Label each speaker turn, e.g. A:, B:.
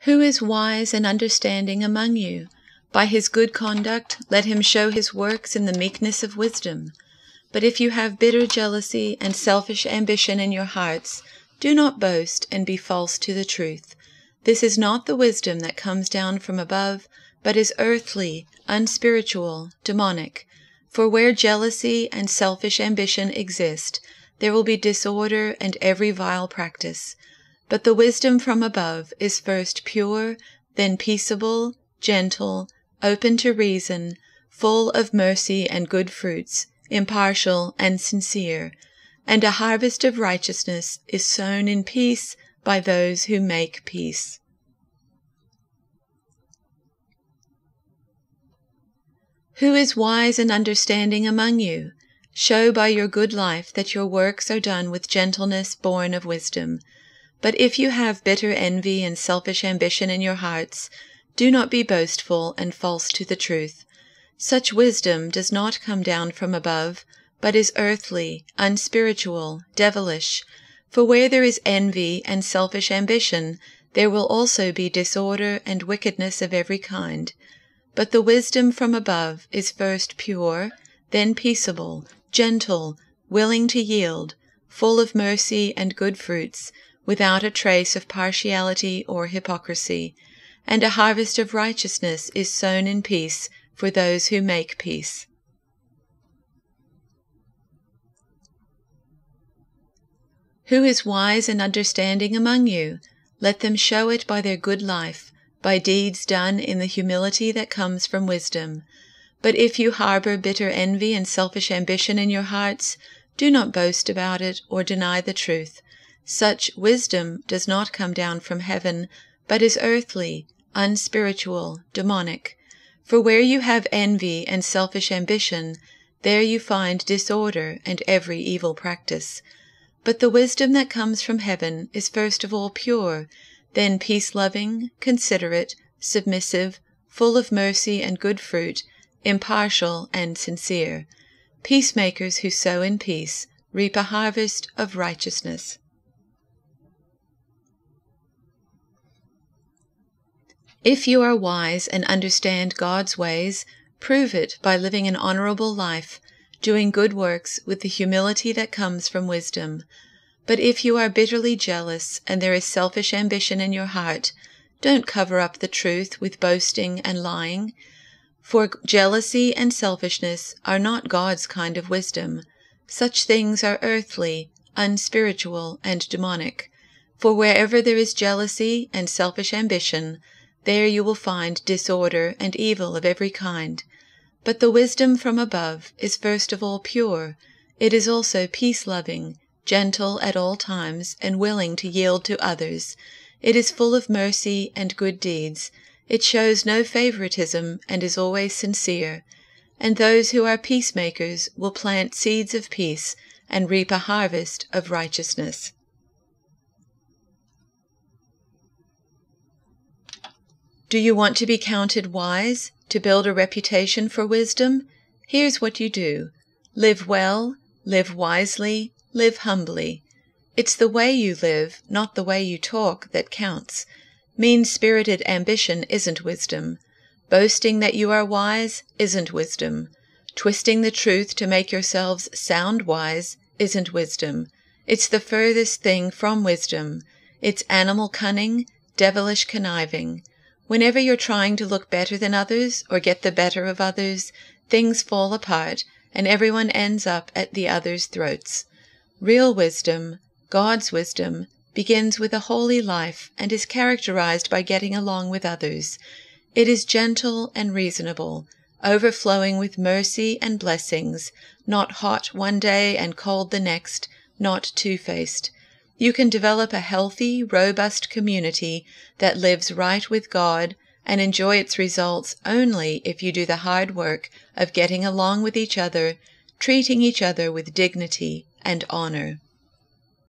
A: Who is wise and understanding among you? By his good conduct let him show his works in the meekness of wisdom. But if you have bitter jealousy and selfish ambition in your hearts, do not boast and be false to the truth. This is not the wisdom that comes down from above, but is earthly, unspiritual, demonic. For where jealousy and selfish ambition exist, there will be disorder and every vile practice. But the wisdom from above is first pure, then peaceable, gentle, open to reason, full of mercy and good fruits, impartial and sincere, and a harvest of righteousness is sown in peace by those who make peace. Who is wise and understanding among you? Show by your good life that your works are done with gentleness born of wisdom. But if you have bitter envy and selfish ambition in your hearts, do not be boastful and false to the truth. Such wisdom does not come down from above, but is earthly, unspiritual, devilish. For where there is envy and selfish ambition, there will also be disorder and wickedness of every kind. But the wisdom from above is first pure, then peaceable, gentle, willing to yield, full of mercy and good fruits, without a trace of partiality or hypocrisy, and a harvest of righteousness is sown in peace for those who make peace. Who is wise and understanding among you? Let them show it by their good life, by deeds done in the humility that comes from wisdom. But if you harbor bitter envy and selfish ambition in your hearts, do not boast about it or deny the truth. Such wisdom does not come down from heaven, but is earthly, unspiritual, demonic. For where you have envy and selfish ambition, there you find disorder and every evil practice. But the wisdom that comes from heaven is first of all pure, then peace-loving, considerate, submissive, full of mercy and good fruit, impartial and sincere. Peacemakers who sow in peace reap a harvest of righteousness. If you are wise and understand God's ways, prove it by living an honorable life, doing good works with the humility that comes from wisdom. But if you are bitterly jealous and there is selfish ambition in your heart, don't cover up the truth with boasting and lying. For jealousy and selfishness are not God's kind of wisdom. Such things are earthly, unspiritual, and demonic. For wherever there is jealousy and selfish ambition, there you will find disorder and evil of every kind. But the wisdom from above is first of all pure. It is also peace-loving, gentle at all times, and willing to yield to others. It is full of mercy and good deeds. It shows no favoritism and is always sincere. And those who are peacemakers will plant seeds of peace and reap a harvest of righteousness. Do you want to be counted wise, to build a reputation for wisdom? Here's what you do. Live well, live wisely, live humbly. It's the way you live, not the way you talk, that counts. Mean-spirited ambition isn't wisdom. Boasting that you are wise isn't wisdom. Twisting the truth to make yourselves sound wise isn't wisdom. It's the furthest thing from wisdom. It's animal cunning, devilish conniving. Whenever you're trying to look better than others or get the better of others, things fall apart and everyone ends up at the other's throats. Real wisdom, God's wisdom, begins with a holy life and is characterized by getting along with others. It is gentle and reasonable, overflowing with mercy and blessings, not hot one day and cold the next, not two-faced. You can develop a healthy, robust community that lives right with God and enjoy its results only if you do the hard work of getting along with each other, treating each other with dignity and honor.